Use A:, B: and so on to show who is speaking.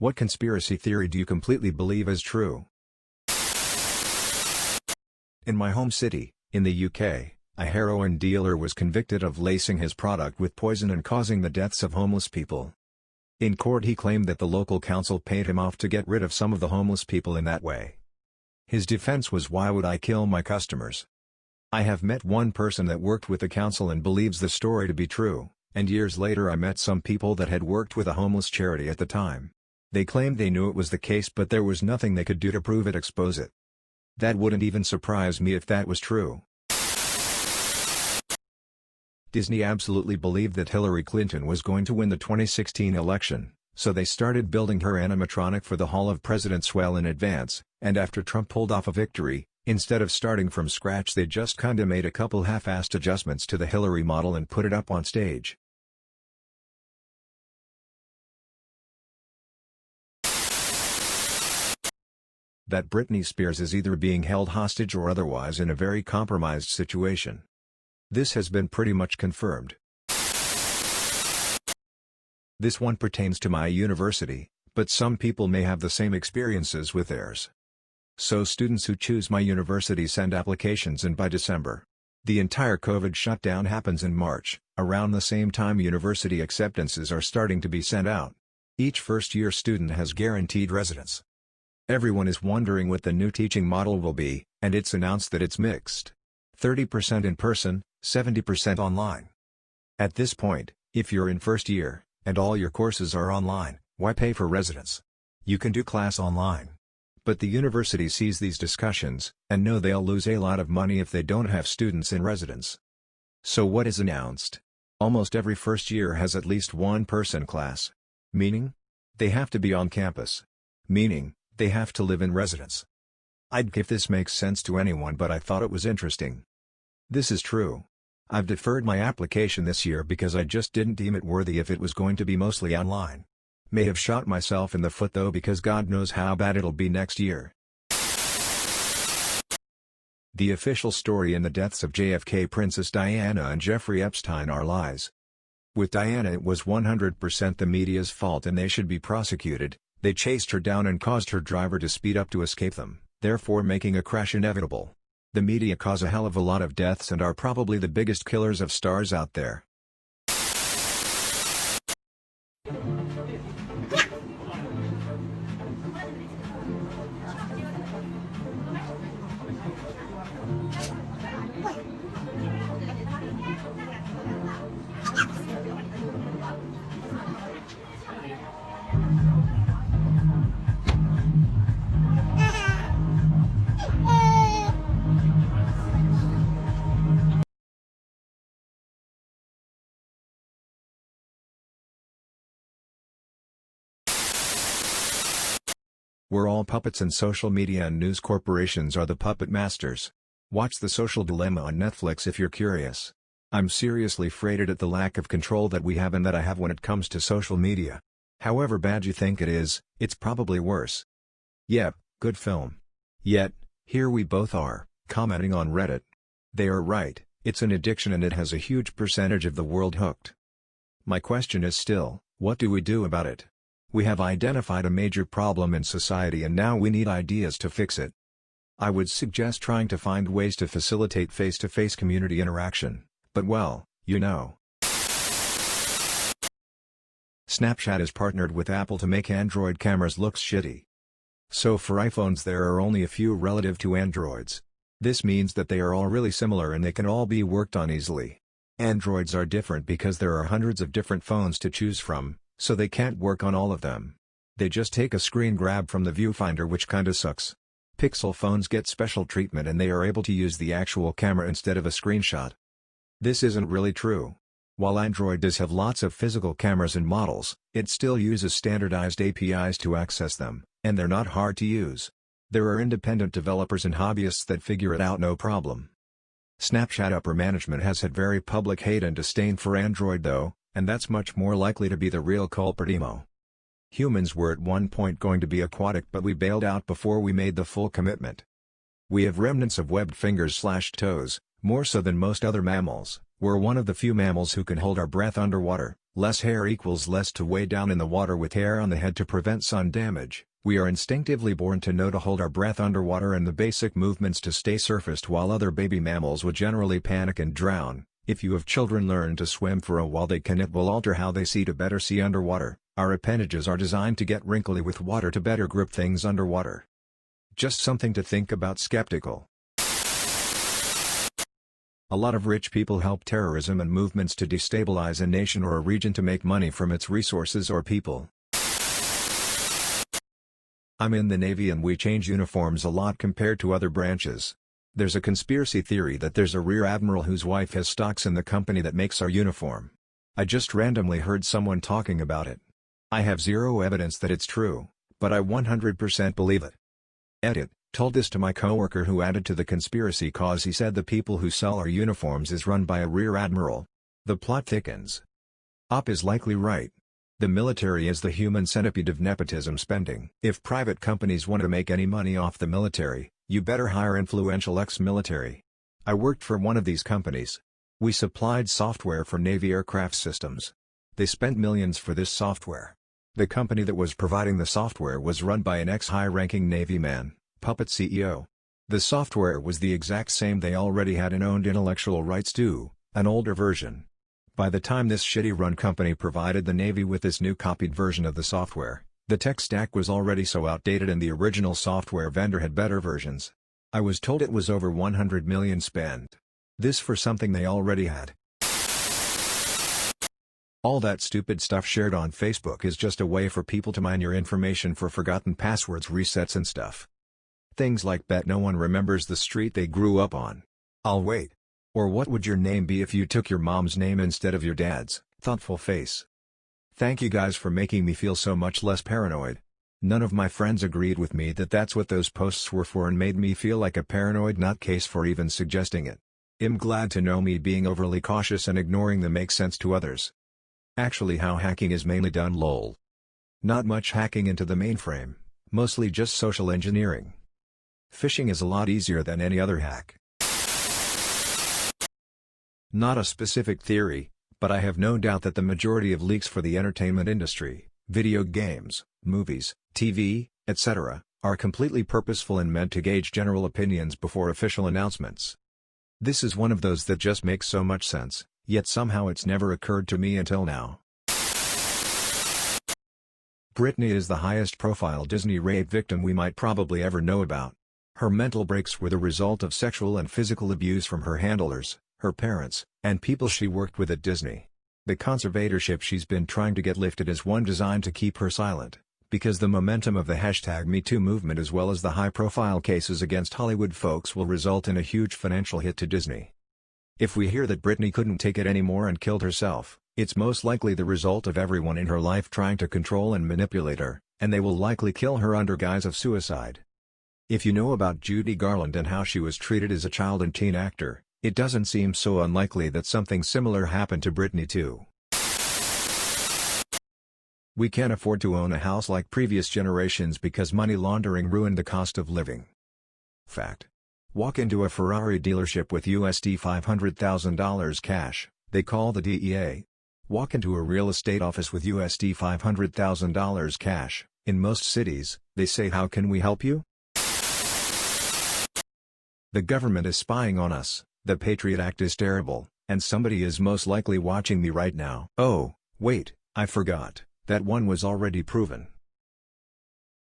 A: What conspiracy theory do you completely believe is true? In my home city, in the UK, a heroin dealer was convicted of lacing his product with poison and causing the deaths of homeless people. In court he claimed that the local council paid him off to get rid of some of the homeless people in that way. His defense was, "Why would I kill my customers?" I have met one person that worked with the council and believes the story to be true, and years later I met some people that had worked with a homeless charity at the time. They claimed they knew it was the case, but there was nothing they could do to prove it, expose it. That wouldn't even surprise me if that was true. Disney absolutely believed that Hillary Clinton was going to win the 2016 election, so they started building her animatronic for the Hall of Presidents well in advance, and after Trump pulled off a victory, instead of starting from scratch they just kinda made a couple half-assed adjustments to the Hillary model and put it up on stage. That Britney Spears is either being held hostage or otherwise in a very compromised situation. This has been pretty much confirmed. This one pertains to my university, but some people may have the same experiences with theirs. So students who choose my university send applications in by December. The entire COVID shutdown happens in March, around the same time university acceptances are starting to be sent out. Each first-year student has guaranteed residence. Everyone is wondering what the new teaching model will be, and it's announced that it's mixed. 30% in person, 70% online. At this point, if you're in first year, and all your courses are online, why pay for residence? You can do class online. But the university sees these discussions, and know they'll lose a lot of money if they don't have students in residence. So what is announced? Almost every first year has at least one person class. Meaning? They have to be on campus. Meaning, they have to live in residence. I'd if this makes sense to anyone, but I thought it was interesting. This is true. I've deferred my application this year because I just didn't deem it worthy if it was going to be mostly online. May have shot myself in the foot though, because God knows how bad it'll be next year. The official story in the deaths of JFK, Princess Diana and Jeffrey Epstein are lies. With Diana it was 100% the media's fault and they should be prosecuted. They chased her down and caused her driver to speed up to escape them, therefore making a crash inevitable. The media cause a hell of a lot of deaths and are probably the biggest killers of stars out there. We're all puppets and social media and news corporations are the puppet masters. Watch The Social Dilemma on Netflix if you're curious. I'm seriously frustrated at the lack of control that we have and that I have when it comes to social media. However bad you think it is, it's probably worse. Yep, good film. Yet, here we both are, commenting on Reddit. They are right, it's an addiction and it has a huge percentage of the world hooked. My question is still, what do we do about it? We have identified a major problem in society and now we need ideas to fix it. I would suggest trying to find ways to facilitate face-to-face community interaction, but well, you know. Snapchat has partnered with Apple to make Android cameras look shitty. So for iPhones there are only a few relative to Androids. This means that they are all really similar and they can all be worked on easily. Androids are different because there are hundreds of different phones to choose from, so they can't work on all of them. They just take a screen grab from the viewfinder, which kinda sucks. Pixel phones get special treatment and they are able to use the actual camera instead of a screenshot. This isn't really true. While Android does have lots of physical cameras and models, it still uses standardized APIs to access them, and they're not hard to use. There are independent developers and hobbyists that figure it out no problem. Snapchat upper management has had very public hate and disdain for Android though, and that's much more likely to be the real culprit. Humans were at one point going to be aquatic, but we bailed out before we made the full commitment. We have remnants of webbed fingers/toes, more so than most other mammals. We're one of the few mammals who can hold our breath underwater, Less hair equals less to weigh down in the water with hair on the head to prevent sun damage. We are instinctively born to know to hold our breath underwater and the basic movements to stay surfaced while other baby mammals would generally panic and drown. If you have children learn to swim for a while it will alter how they see to better see underwater. Our appendages are designed to get wrinkly with water to better grip things underwater. Just something to think about. Skeptical. A lot of rich people help terrorism and movements to destabilize a nation or a region to make money from its resources or people. I'm in the Navy and we change uniforms a lot compared to other branches. There's a conspiracy theory that there's a rear admiral whose wife has stocks in the company that makes our uniform. I just randomly heard someone talking about it. I have zero evidence that it's true, but I 100% believe it. Edit. Told this to my coworker who added to the conspiracy cause he said the people who sell our uniforms is run by a rear admiral. The plot thickens. Op is likely right. The military is the human centipede of nepotism spending. If private companies want to make any money off the military, you better hire influential ex-military. I worked for one of these companies. We supplied software for Navy aircraft systems. They spent millions for this software. The company that was providing the software was run by an ex-high-ranking Navy man. Puppet CEO. The software was the exact same they already had and owned intellectual rights to, an older version. By the time this shitty-run company provided the Navy with this new copied version of the software, the tech stack was already so outdated and the original software vendor had better versions. I was told it was over $100 million spent. This for something they already had. All that stupid stuff shared on Facebook is just a way for people to mine your information for forgotten passwords, resets and stuff. Things like bet no one remembers the street they grew up on. I'll wait. Or what would your name be if you took your mom's name instead of your dad's? Thoughtful face. Thank you guys for making me feel so much less paranoid. None of my friends agreed with me that that's what those posts were for and made me feel like a paranoid nutcase for even suggesting it. I'm glad to know me being overly cautious and ignoring them makes sense to others. Actually how hacking is mainly done lol. Not much hacking into the mainframe, mostly just social engineering. Phishing is a lot easier than any other hack. Not a specific theory, but I have no doubt that the majority of leaks for the entertainment industry, video games, movies, TV, etc., are completely purposeful and meant to gauge general opinions before official announcements. This is one of those that just makes so much sense, yet somehow it's never occurred to me until now. Britney is the highest profile Disney rape victim we might probably ever know about. Her mental breaks were the result of sexual and physical abuse from her handlers, her parents, and people she worked with at Disney. The conservatorship she's been trying to get lifted is one designed to keep her silent, because the momentum of the #MeToo movement as well as the high-profile cases against Hollywood folks will result in a huge financial hit to Disney. If we hear that Britney couldn't take it anymore and killed herself, it's most likely the result of everyone in her life trying to control and manipulate her, and they will likely kill her under guise of suicide. If you know about Judy Garland and how she was treated as a child and teen actor, it doesn't seem so unlikely that something similar happened to Britney too. We can't afford to own a house like previous generations because money laundering ruined the cost of living. Fact. Walk into a Ferrari dealership with $500,000 cash, they call the DEA. Walk into a real estate office with $500,000 cash, in most cities, they say how can we help you? The government is spying on us, the Patriot Act is terrible, and somebody is most likely watching me right now. Oh, wait, I forgot, that one was already proven.